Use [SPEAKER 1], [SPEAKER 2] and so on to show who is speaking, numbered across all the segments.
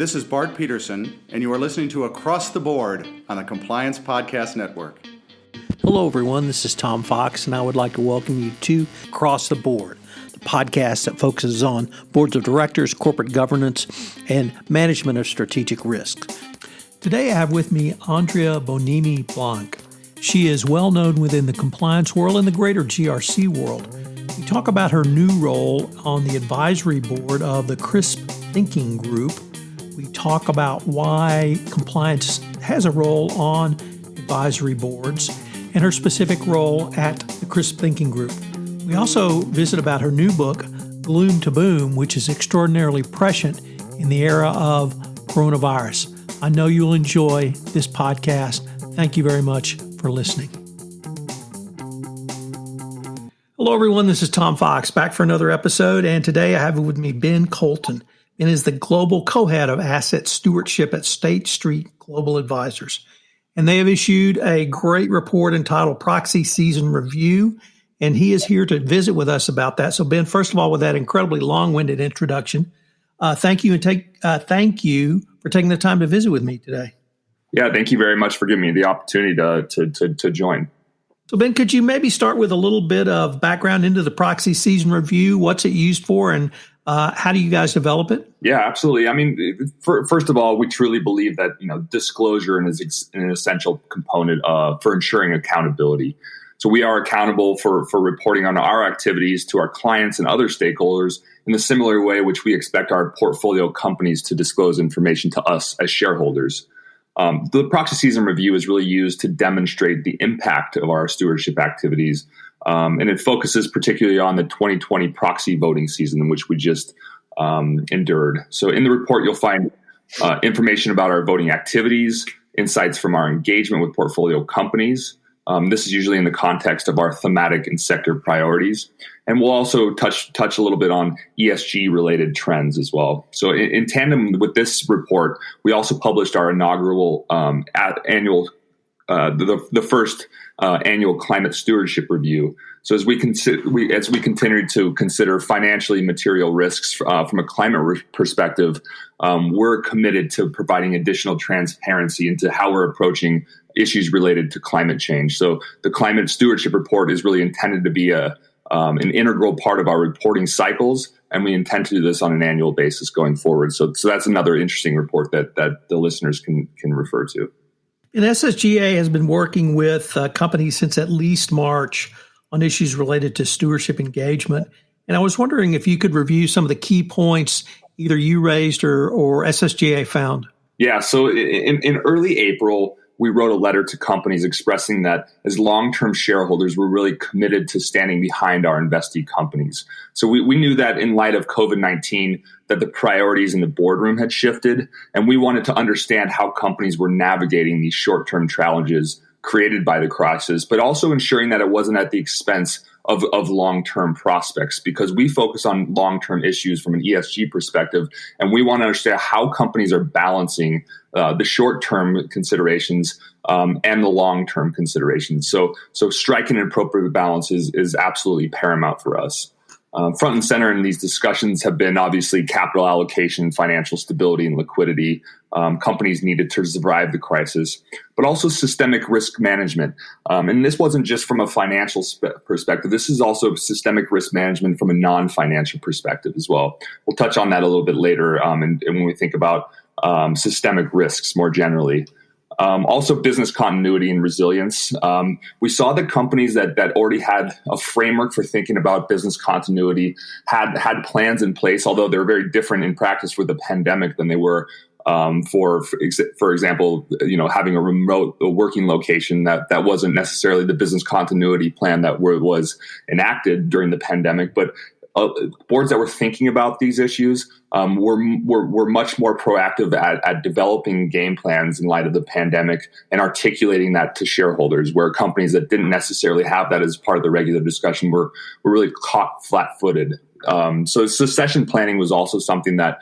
[SPEAKER 1] This is Bart Peterson, and you are listening to Across the Board on the Compliance Podcast Network.
[SPEAKER 2] Hello, everyone. This is Tom Fox, and I would like to welcome you to Across the Board, the podcast that focuses on boards of directors, corporate governance, and management of strategic risks. Today, I have with me Andrea Bonini-Blanc. She is well known within the compliance world and the greater GRC world. We talk about her new role on the advisory board of the CRISP Thinking Group. We talk about why compliance has a role on advisory boards and her specific role at the CRISP Thinking Group. We also visit about her new book, Gloom to Boom, which is extraordinarily prescient in the era of coronavirus. I know you'll enjoy this podcast. Thank you very much for listening. Hello, everyone. This is Tom Fox, back for another episode, and today I have with me Ben Colton. Ben is the global co-head of asset stewardship at State Street Global Advisors. And they have issued a great report entitled Proxy Season Review, and he is here to visit with us about that. So, Ben, first of all, with that incredibly long-winded introduction, thank you for taking the time to visit with me today.
[SPEAKER 3] Yeah, thank you very much for giving me the opportunity to join.
[SPEAKER 2] So, Ben, could you maybe start with a little bit of background into the Proxy Season Review? What's it used for, and how do you guys develop it?
[SPEAKER 3] Yeah, absolutely. I mean, first of all, we truly believe that disclosure is an essential component for ensuring accountability. So we are accountable for reporting on our activities to our clients and other stakeholders in the similar way which we expect our portfolio companies to disclose information to us as shareholders. The Proxy Season Review is really used to demonstrate the impact of our stewardship activities, and it focuses particularly on the 2020 proxy voting season, in which we just endured. So in the report, you'll find information about our voting activities, insights from our engagement with portfolio companies. This is usually in the context of our thematic and sector priorities. And we'll also touch a little bit on ESG-related trends as well. So in tandem with this report, we also published our inaugural annual, the first annual climate stewardship review. So as we continue to consider financially material risks from a climate perspective, we're committed to providing additional transparency into how we're approaching issues related to climate change. So the climate stewardship report is really intended to be an integral part of our reporting cycles, and we intend to do this on an annual basis going forward. So that's another interesting report that the listeners can refer to.
[SPEAKER 2] And SSGA has been working with companies since at least March on issues related to stewardship engagement. And I was wondering if you could review some of the key points either you raised or SSGA found. Yeah,
[SPEAKER 3] so in early April, we wrote a letter to companies expressing that as long-term shareholders, we're really committed to standing behind our investee companies. So we knew that in light of COVID-19, that the priorities in the boardroom had shifted, and we wanted to understand how companies were navigating these short-term challenges created by the crisis, but also ensuring that it wasn't at the expense of long-term prospects, because we focus on long-term issues from an ESG perspective, and we want to understand how companies are balancing the short-term considerations and the long-term considerations. So striking an appropriate balance is absolutely paramount for us. Front and center in these discussions have been obviously capital allocation, financial stability, and liquidity. Companies needed to survive the crisis, but also systemic risk management. And this wasn't just from a financial perspective. This is also systemic risk management from a non-financial perspective as well. We'll touch on that a little bit later and when we think about systemic risks more generally. Also business continuity and resilience. We saw that companies that already had a framework for thinking about business continuity had plans in place, although they're very different in practice with the pandemic than they were for example, having a remote working location that wasn't necessarily the business continuity plan that was enacted during the pandemic, but boards that were thinking about these issues were much more proactive at developing game plans in light of the pandemic and articulating that to shareholders, where companies that didn't necessarily have that as part of the regular discussion were really caught flat-footed. So succession planning was also something that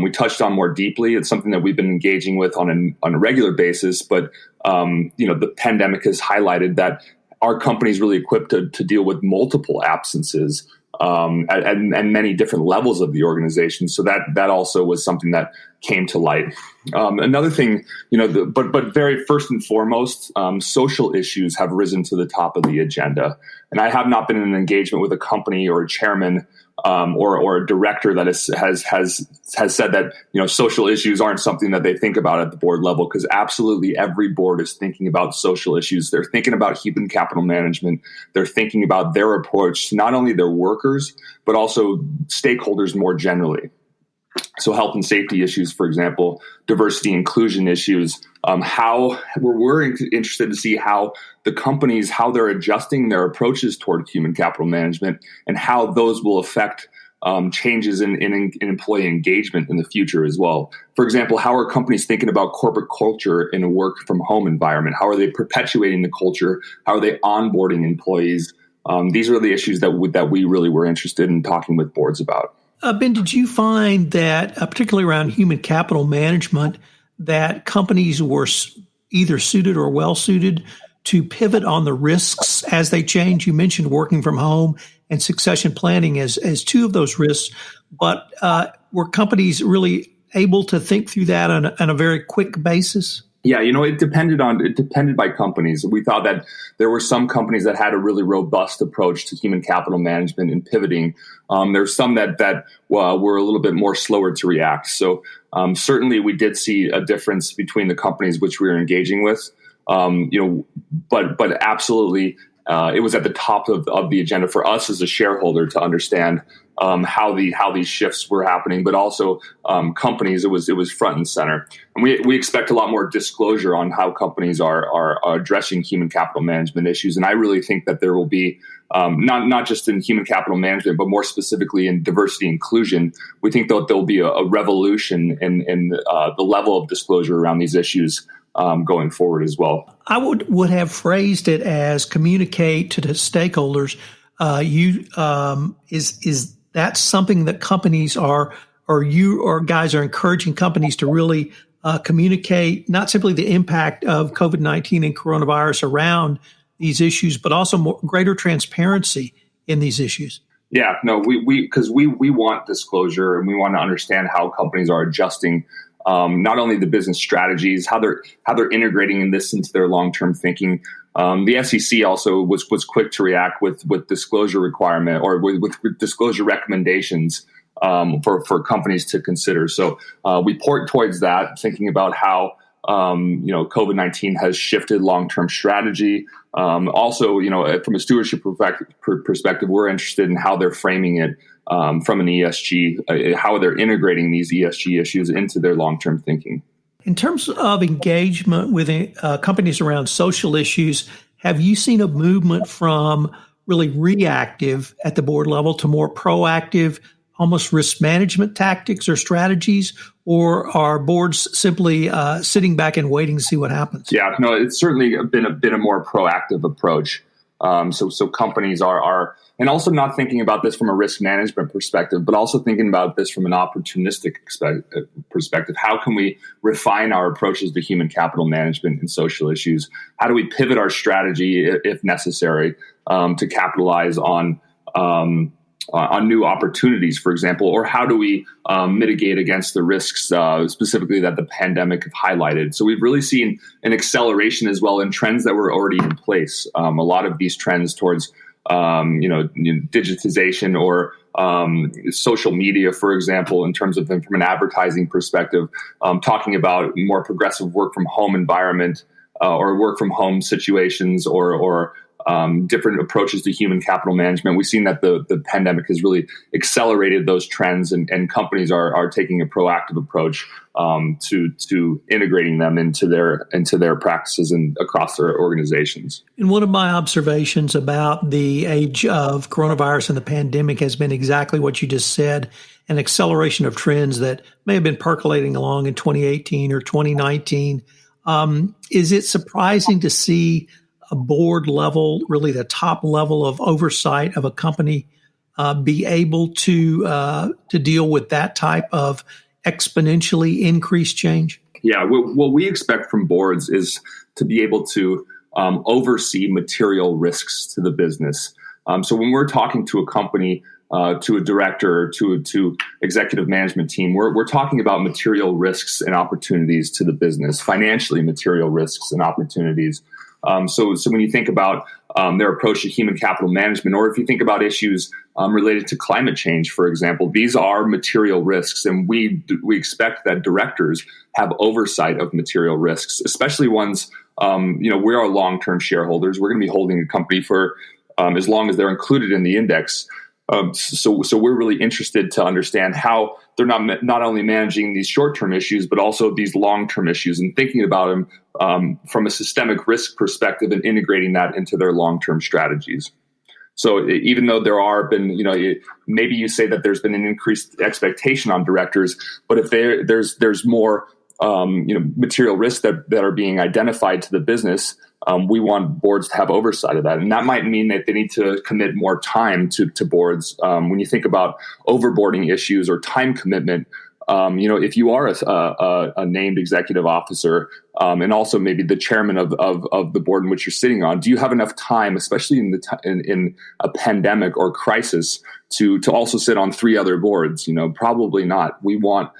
[SPEAKER 3] we touched on more deeply. It's something that we've been engaging with on a regular basis, but the pandemic has highlighted that our company is really equipped to deal with multiple absences and many different levels of the organization. So that also was something that came to light. Another thing, but very first and foremost, social issues have risen to the top of the agenda. And I have not been in an engagement with a company or a chairman or a director that has said that social issues aren't something that they think about at the board level, because absolutely every board is thinking about social issues. They're thinking about human capital management. They're thinking about their approach to not only their workers but also stakeholders more generally. So health and safety issues, for example, diversity inclusion issues. We're interested to see how the companies, how they're adjusting their approaches toward human capital management and how those will affect changes in employee engagement in the future as well. For example, how are companies thinking about corporate culture in a work from home environment? How are they perpetuating the culture? How are they onboarding employees? These are the issues that we really were interested in talking with boards about.
[SPEAKER 2] Ben, did you find that, particularly around human capital management, that companies were either suited or well suited to pivot on the risks as they change? You mentioned working from home and succession planning as two of those risks, but were companies really able to think through that on a very quick basis?
[SPEAKER 3] Yeah, it depended by companies. We thought that there were some companies that had a really robust approach to human capital management and pivoting. There's some that were a little bit more slower to react. So certainly we did see a difference between the companies which we were engaging with. But absolutely, it was at the top of the agenda for us as a shareholder to understand how these shifts were happening, but also companies. It was front and center, and we expect a lot more disclosure on how companies are addressing human capital management issues. And I really think that there will be not just in human capital management, but more specifically in diversity inclusion. We think that there will be a revolution in the level of disclosure around these issues going forward as well.
[SPEAKER 2] I would have phrased it as communicate to the stakeholders. Is that something that companies are, or you or guys are encouraging companies to really communicate not simply the impact of COVID-19 and coronavirus around these issues, but also greater transparency in these issues?
[SPEAKER 3] Yeah, no, because we want disclosure, and we want to understand how companies are adjusting not only the business strategies, how they're integrating this into their long-term thinking. The SEC also was quick to react with disclosure requirement or with disclosure recommendations for companies to consider. So we port towards that, thinking about how COVID-19 has shifted long-term strategy. Also, from a stewardship perspective, we're interested in how they're framing it from an ESG, how they're integrating these ESG issues into their long-term thinking.
[SPEAKER 2] In terms of engagement with companies around social issues, have you seen a movement from really reactive at the board level to more proactive, almost risk management tactics or strategies, or are boards simply sitting back and waiting to see what happens?
[SPEAKER 3] Yeah, no, it's certainly been a more proactive approach. So companies are, and also not thinking about this from a risk management perspective, but also thinking about this from an opportunistic perspective. How can we refine our approaches to human capital management and social issues? How do we pivot our strategy if necessary to capitalize on new opportunities, for example, or how do we mitigate against the risks specifically that the pandemic have highlighted? So we've really seen an acceleration as well in trends that were already in place. A lot of these trends towards digitization or social media, for example, in terms of them from an advertising perspective, talking about more progressive work from home environment or work from home situations or different approaches to human capital management. We've seen that the pandemic has really accelerated those trends, and companies are taking a proactive approach to integrating them into their practices and across their organizations.
[SPEAKER 2] And one of my observations about the age of coronavirus and the pandemic has been exactly what you just said, an acceleration of trends that may have been percolating along in 2018 or 2019. Is it surprising to see a board level, really the top level of oversight of a company, be able to deal with that type of exponentially increased change?
[SPEAKER 3] Yeah, what we expect from boards is to be able to oversee material risks to the business. So when we're talking to a company, to a director or to executive management team, we're talking about material risks and opportunities to the business, financially material risks and opportunities. So when you think about their approach to human capital management, or if you think about issues related to climate change, for example, these are material risks, and we expect that directors have oversight of material risks, especially ones. We are long-term shareholders. We're going to be holding a company for as long as they're included in the index. So we're really interested to understand how they're not only managing these short-term issues, but also these long-term issues, and thinking about them from a systemic risk perspective and integrating that into their long-term strategies. So even though there are been, maybe you say that there's been an increased expectation on directors, but if there's more material risks that are being identified to the business, we want boards to have oversight of that. And that might mean that they need to commit more time to boards. When you think about overboarding issues or time commitment, if you are a named executive officer, and also maybe the chairman of the board in which you're sitting on, do you have enough time, especially in a pandemic or crisis, to also sit on 3 other boards? Probably not. We want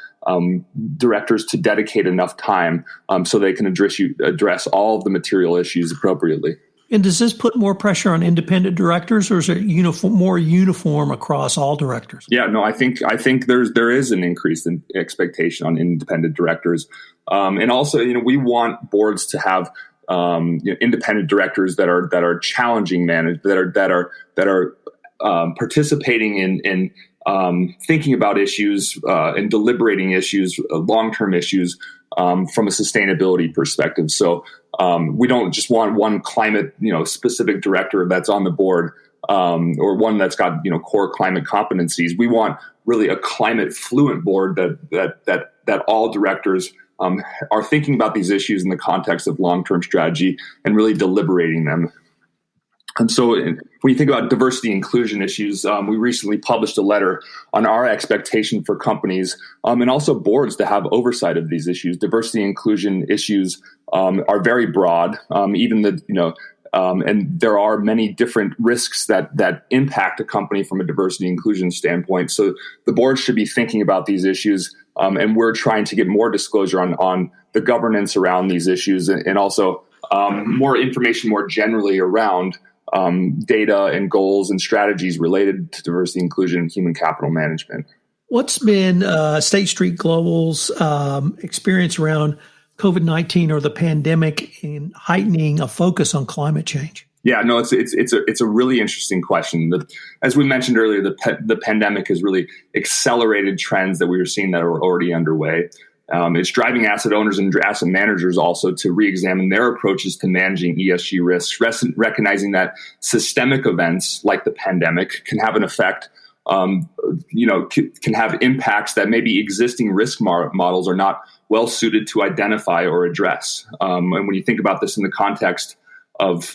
[SPEAKER 3] directors to dedicate enough time so they can address all of the material issues appropriately.
[SPEAKER 2] And does this put more pressure on independent directors, or is it more uniform across all directors?
[SPEAKER 3] Yeah, no, I think there is an increase in expectation on independent directors, and also we want boards to have independent directors that are challenging managed, that are participating in thinking about issues and deliberating issues, long-term issues from a sustainability perspective. So we don't just want one climate, specific director that's on the board, or one that's got core climate competencies. We want really a climate fluent board that all directors are thinking about these issues in the context of long-term strategy and really deliberating them. And so when you think about diversity and inclusion issues, we recently published a letter on our expectation for companies and also boards to have oversight of these issues. Diversity and inclusion issues are very broad, and there are many different risks that impact a company from a diversity and inclusion standpoint. So the board should be thinking about these issues, and we're trying to get more disclosure on the governance around these issues, and also more information more generally around data and goals and strategies related to diversity, inclusion, and human capital management.
[SPEAKER 2] What's been State Street Global's experience around COVID-19 or the pandemic in heightening a focus on climate change?
[SPEAKER 3] Yeah, no, it's a really interesting question. As we mentioned earlier, the pandemic has really accelerated trends that we were seeing that are already underway. It's driving asset owners and asset managers also to re-examine their approaches to managing ESG risks, recognizing that systemic events like the pandemic can have an effect, can have impacts that maybe existing risk models are not well suited to identify or address. And when you think about this in the context of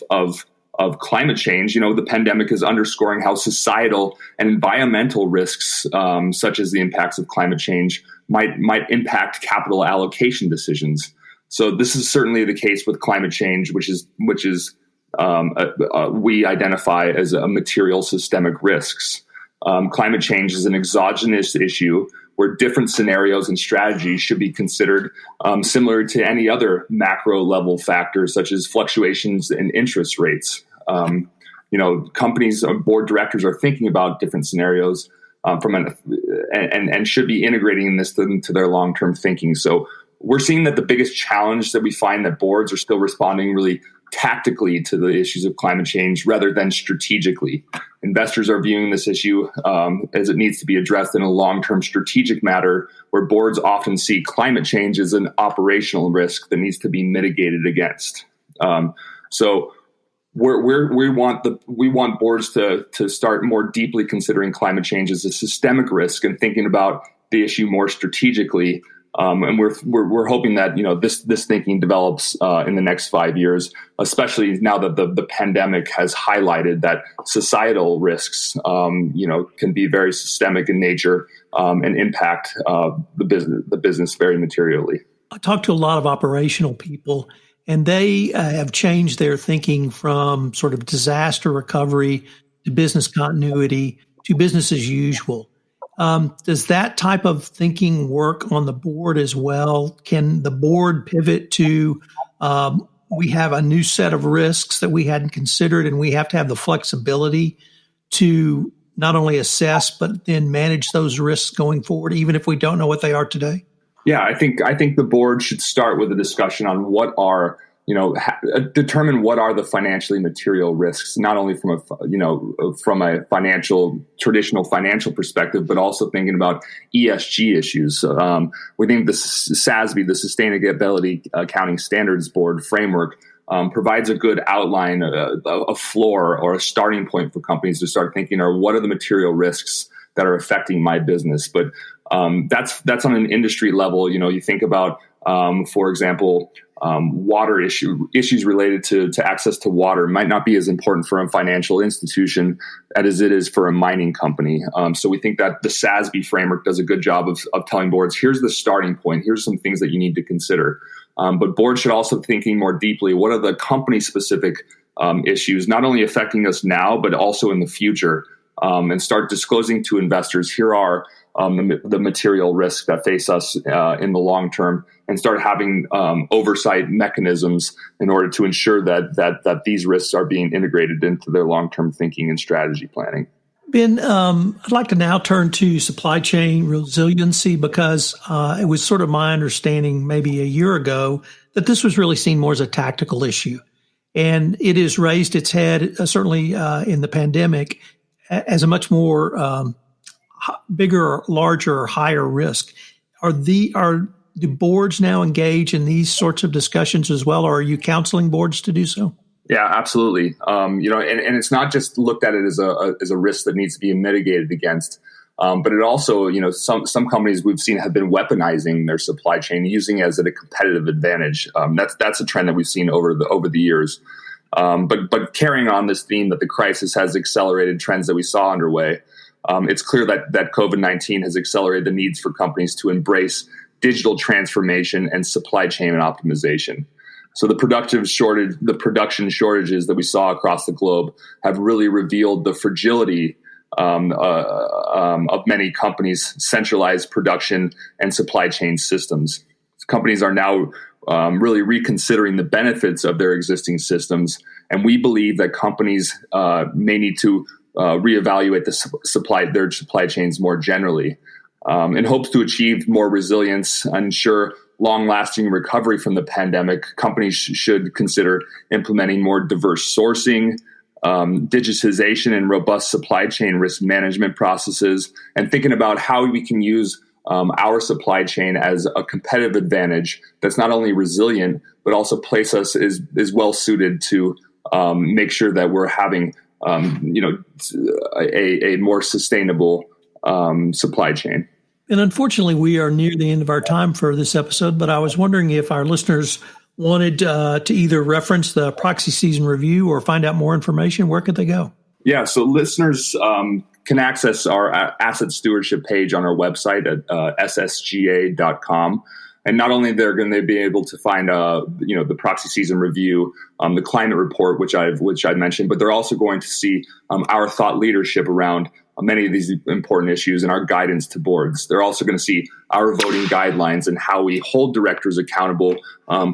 [SPEAKER 3] climate change, the pandemic is underscoring how societal and environmental risks, such as the impacts of climate change, might impact capital allocation decisions. So this is certainly the case with climate change, which is we identify as a material systemic risks. Climate change is an exogenous issue where different scenarios and strategies should be considered, similar to any other macro level factors such as fluctuations in interest rates. Companies or board directors are thinking about different scenarios and should be integrating this into their long-term thinking. So we're seeing that the biggest challenge that we find that boards are still responding really tactically to the issues of climate change rather than strategically. Investors are viewing this issue as it needs to be addressed in a long-term strategic matter, where boards often see climate change as an operational risk that needs to be mitigated against. So we want boards to start more deeply considering climate change as a systemic risk and thinking about the issue more strategically. And we're hoping that this thinking develops in the next 5 years, especially now that the pandemic has highlighted that societal risks can be very systemic in nature and impact the business very materially.
[SPEAKER 2] I talked to a lot of operational people, and they have changed their thinking from sort of disaster recovery to business continuity to business as usual. Does that type of thinking work on the board as well? Can the board pivot to we have a new set of risks that we hadn't considered, and we have to have the flexibility to not only assess but then manage those risks going forward, even if we don't know what they are today?
[SPEAKER 3] Yeah, I think the board should start with a discussion on what are, determine what are the financially material risks, not only from a traditional financial perspective, but also thinking about ESG issues. We think the SASB, the Sustainability Accounting Standards Board framework, provides a good outline, a floor or a starting point for companies to start thinking, or what are the material risks that are affecting my business? But that's on an industry level. You think about, for example, water issues related to access to water might not be as important for a financial institution as it is for a mining company. So we think that the SASB framework does a good job of telling boards, here's the starting point. Here's some things that you need to consider. But boards should also be thinking more deeply, what are the company-specific issues, not only affecting us now, but also in the future, and start disclosing to investors, here are the material risks that face us in the long term, and start having oversight mechanisms in order to ensure that these risks are being integrated into their long-term thinking and strategy planning.
[SPEAKER 2] Ben, I'd like to now turn to supply chain resiliency, because it was sort of my understanding maybe a year ago that this was really seen more as a tactical issue. And it has raised its head, certainly in the pandemic, as a much more bigger, larger, higher risk. Do boards now engage in these sorts of discussions as well, or are you counseling boards to do so?
[SPEAKER 3] Yeah, absolutely. And it's not just looked at it as a risk that needs to be mitigated against, but it also, some companies we've seen have been weaponizing their supply chain, using it as a competitive advantage. That's a trend that we've seen over the years. But carrying on this theme that the crisis has accelerated trends that we saw underway, it's clear that COVID-19 has accelerated the needs for companies to embrace digital transformation and supply chain optimization. So the production shortages that we saw across the globe have really revealed the fragility of many companies' centralized production and supply chain systems. Companies are now really reconsidering the benefits of their existing systems, and we believe that companies may need to reevaluate their supply chains more generally, in hopes to achieve more resilience and ensure long-lasting recovery from the pandemic. Companies should consider implementing more diverse sourcing, digitization, and robust supply chain risk management processes, and thinking about how we can use our supply chain as a competitive advantage that's not only resilient, but also place us is well suited to make sure that we're having a more sustainable supply chain.
[SPEAKER 2] And unfortunately, we are near the end of our time for this episode, but I was wondering if our listeners wanted to either reference the Proxy Season Review or find out more information, where could they go? Yeah,
[SPEAKER 3] so listeners can access our asset stewardship page on our website at SSGA.com. And not only they're going to be able to find, the Proxy Season Review, the climate report, which I mentioned, but they're also going to see our thought leadership around many of these important issues and our guidance to boards. They're also going to see our voting guidelines and how we hold directors accountable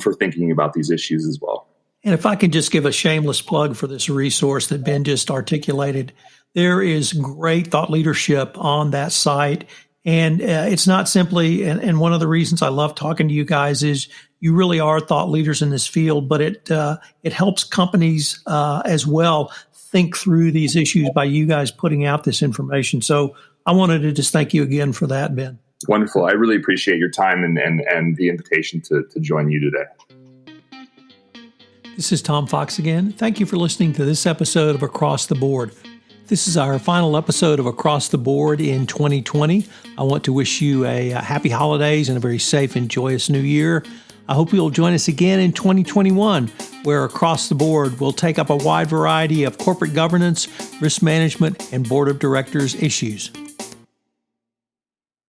[SPEAKER 3] for thinking about these issues as well.
[SPEAKER 2] And if I can just give a shameless plug for this resource that Ben just articulated, there is great thought leadership on that site. And it's not simply, and one of the reasons I love talking to you guys is you really are thought leaders in this field, but it helps companies as well think through these issues by you guys putting out this information. So I wanted to just thank you again for that, Ben.
[SPEAKER 3] Wonderful. I really appreciate your time and the invitation to join you today.
[SPEAKER 2] This is Tom Fox again. Thank you for listening to this episode of Across the Board. This is our final episode of Across the Board in 2020. I want to wish you a happy holidays and a very safe and joyous new year. I hope you'll join us again in 2021, where Across the Board will take up a wide variety of corporate governance, risk management, and board of directors issues.